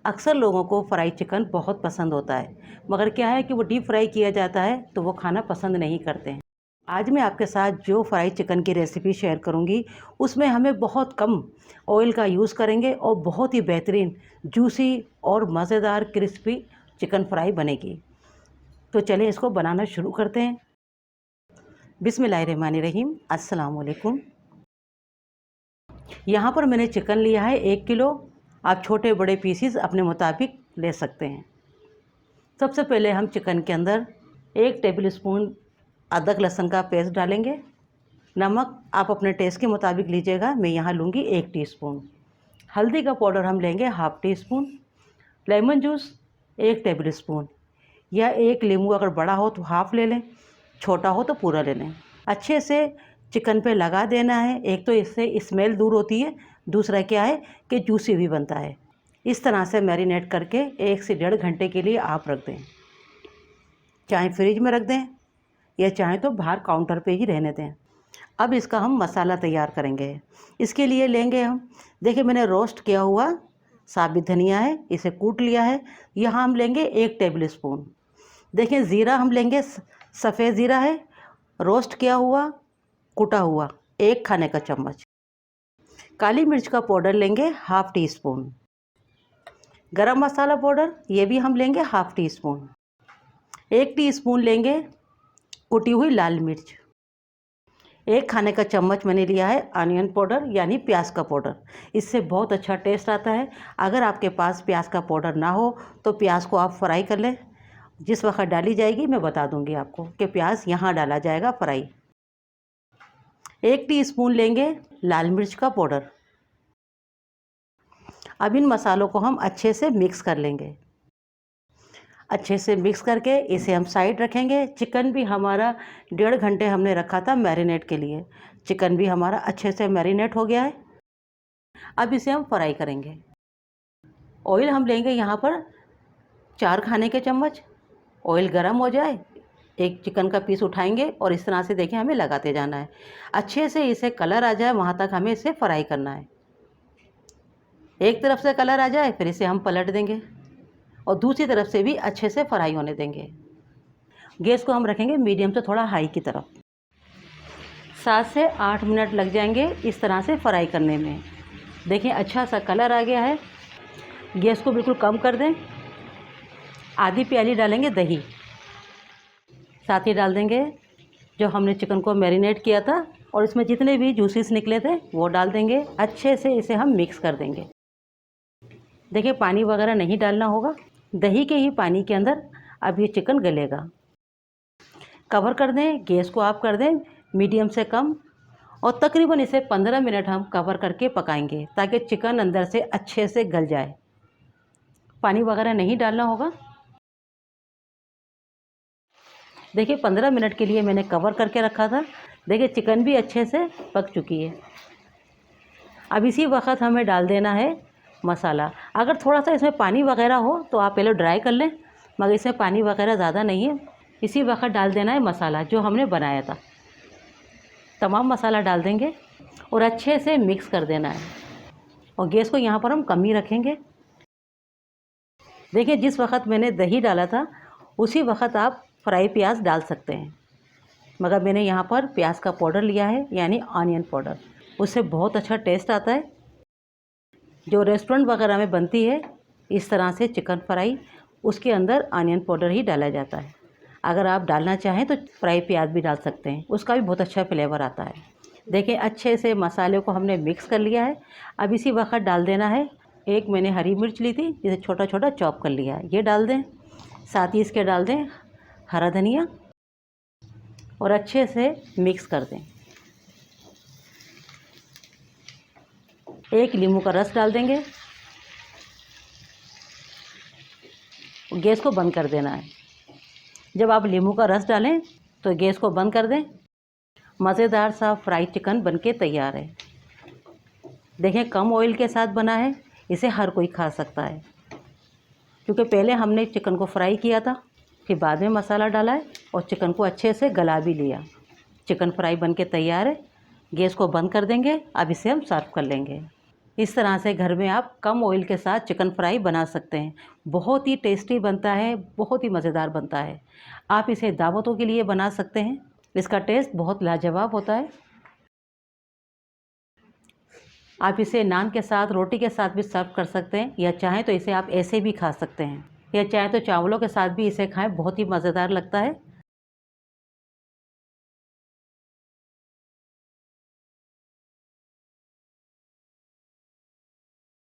अक्सर लोगों को फ्राई चिकन बहुत पसंद होता है, मगर क्या है कि वो डीप फ्राई किया जाता है तो वो खाना पसंद नहीं करते हैं। आज मैं आपके साथ जो फ्राई चिकन की रेसिपी शेयर करूंगी, उसमें हमें बहुत कम ऑयल का यूज़ करेंगे और बहुत ही बेहतरीन जूसी और मज़ेदार क्रिस्पी चिकन फ्राई बनेगी। तो चलें इसको बनाना शुरू करते हैं। बिस्मिल्लाहिर्रहमानिर्रहीम, अस्सलाम वालेकुम। यहाँ पर मैंने चिकन लिया है 1 किलो। आप छोटे बड़े पीसीस अपने मुताबिक ले सकते हैं। सबसे पहले हम चिकन के अंदर 1 टेबल स्पून अदरक लहसुन का पेस्ट डालेंगे। नमक आप अपने टेस्ट के मुताबिक लीजिएगा, मैं यहाँ लूँगी 1 टीस्पून। हल्दी का पाउडर हम लेंगे ½ teaspoon. Lemon juice 1 table spoon, या 1 नींबू अगर बड़ा हो तो हाफ ले लें, छोटा हो तो पूरा ले लें। अच्छे से चिकन पे लगा देना है। एक तो इससे स्मेल दूर होती है, दूसरा क्या है कि जूसी भी बनता है। इस तरह से मैरिनेट करके 1 से 1.5 घंटे के लिए आप रख दें। चाहे फ्रिज में रख दें या चाहे तो बाहर काउंटर पे ही रहने दें। अब इसका हम मसाला तैयार करेंगे। इसके लिए लेंगे हम, देखिए मैंने रोस्ट किया हुआ साबित धनिया है, इसे कूट लिया है। यहाँ हम लेंगे 1 टेबल स्पून। देखिए ज़ीरा हम लेंगे, सफ़ेद ज़ीरा है, रोस्ट किया हुआ कुटा हुआ 1 खाने का चम्मच। काली मिर्च का पाउडर लेंगे ½ टीस्पून। गरम मसाला पाउडर ये भी हम लेंगे ½ टीस्पून। 1 टीस्पून लेंगे कुटी हुई लाल मिर्च। 1 खाने का चम्मच मैंने लिया है अनियन पाउडर यानी प्याज का पाउडर। इससे बहुत अच्छा टेस्ट आता है। अगर आपके पास प्याज का पाउडर ना हो तो प्याज को आप फ्राई कर लें। जिस वक्त डाली जाएगी मैं बता दूंगी आपको कि प्याज यहाँ डाला जाएगा फ्राई। 1 टीस्पून लेंगे लाल मिर्च का पाउडर। अब इन मसालों को हम अच्छे से मिक्स कर लेंगे। अच्छे से मिक्स करके इसे हम साइड रखेंगे। चिकन भी हमारा 1.5 घंटे हमने रखा था मैरिनेट के लिए। चिकन भी हमारा अच्छे से मैरिनेट हो गया है। अब इसे हम फ्राई करेंगे। ऑयल हम लेंगे यहाँ पर 4 खाने के चम्मच। ऑयल गर्म हो जाए, एक चिकन का पीस उठाएंगे और इस तरह से देखिए हमें लगाते जाना है। अच्छे से इसे कलर आ जाए वहाँ तक हमें इसे फ्राई करना है। एक तरफ से कलर आ जाए फिर इसे हम पलट देंगे और दूसरी तरफ से भी अच्छे से फ्राई होने देंगे। गैस को हम रखेंगे मीडियम से थोड़ा हाई की तरफ। 7 से 8 मिनट लग जाएंगे इस तरह से फ्राई करने में। देखिए अच्छा सा कलर आ गया है। गैस को बिल्कुल कम कर दें। आधी प्याली डालेंगे दही, साथ ही डाल देंगे जो हमने चिकन को मैरिनेट किया था और इसमें जितने भी जूसेस निकले थे वो डाल देंगे। अच्छे से इसे हम मिक्स कर देंगे। देखिए पानी वगैरह नहीं डालना होगा, दही के ही पानी के अंदर अब ये चिकन गलेगा। कवर कर दें, गैस को ऑफ कर दें मीडियम से कम, और तकरीबन इसे 15 मिनट हम कवर करके पकाएंगे ताकि चिकन अंदर से अच्छे से गल जाए। पानी वगैरह नहीं डालना होगा। देखिए 15 मिनट के लिए मैंने कवर करके रखा था। देखिए चिकन भी अच्छे से पक चुकी है। अब इसी वक्त हमें डाल देना है मसाला। अगर थोड़ा सा इसमें पानी वगैरह हो तो आप पहले ड्राई कर लें, मगर इसमें पानी वगैरह ज़्यादा नहीं है। इसी वक्त डाल देना है मसाला जो हमने बनाया था। तमाम मसाला डाल देंगे और अच्छे से मिक्स कर देना है और गैस को यहाँ पर हम कम ही रखेंगे। देखिए जिस वक्त मैंने दही डाला था उसी वक्त आप फ्राई प्याज डाल सकते हैं, मगर मैंने यहाँ पर प्याज का पाउडर लिया है यानी ऑनियन पाउडर। उससे बहुत अच्छा टेस्ट आता है। जो रेस्टोरेंट वगैरह में बनती है इस तरह से चिकन फ्राई, उसके अंदर ऑनियन पाउडर ही डाला जाता है। अगर आप डालना चाहें तो फ्राई प्याज भी डाल सकते हैं, उसका भी बहुत अच्छा फ्लेवर आता है। देखिए अच्छे से मसाले को हमने मिक्स कर लिया है। अब इसी वक्त डाल देना है, एक मैंने हरी मिर्च ली थी जिसे छोटा छोटा चॉप कर लिया है, ये डाल दें। साथ ही इसके डाल दें हरा धनिया और अच्छे से मिक्स कर दें। 1 नींबू का रस डाल देंगे। गैस को बंद कर देना है। जब आप नींबू का रस डालें तो गैस को बंद कर दें। मज़ेदार सा फ्राई चिकन बनके तैयार है। देखें कम ऑयल के साथ बना है, इसे हर कोई खा सकता है क्योंकि पहले हमने चिकन को फ्राई किया था, फिर बाद में मसाला डाला है और चिकन को अच्छे से गला भी लिया। चिकन फ्राई बनके तैयार है। गैस को बंद कर देंगे। अब इसे हम सर्व कर लेंगे। इस तरह से घर में आप कम ऑयल के साथ चिकन फ्राई बना सकते हैं। बहुत ही टेस्टी बनता है, बहुत ही मज़ेदार बनता है। आप इसे दावतों के लिए बना सकते हैं, इसका टेस्ट बहुत लाजवाब होता है। आप इसे नान के साथ, रोटी के साथ भी सर्व कर सकते हैं, या चाहें तो इसे आप ऐसे भी खा सकते हैं, या चाहें तो चावलों के साथ भी इसे खाएं, बहुत ही मज़ेदार लगता है।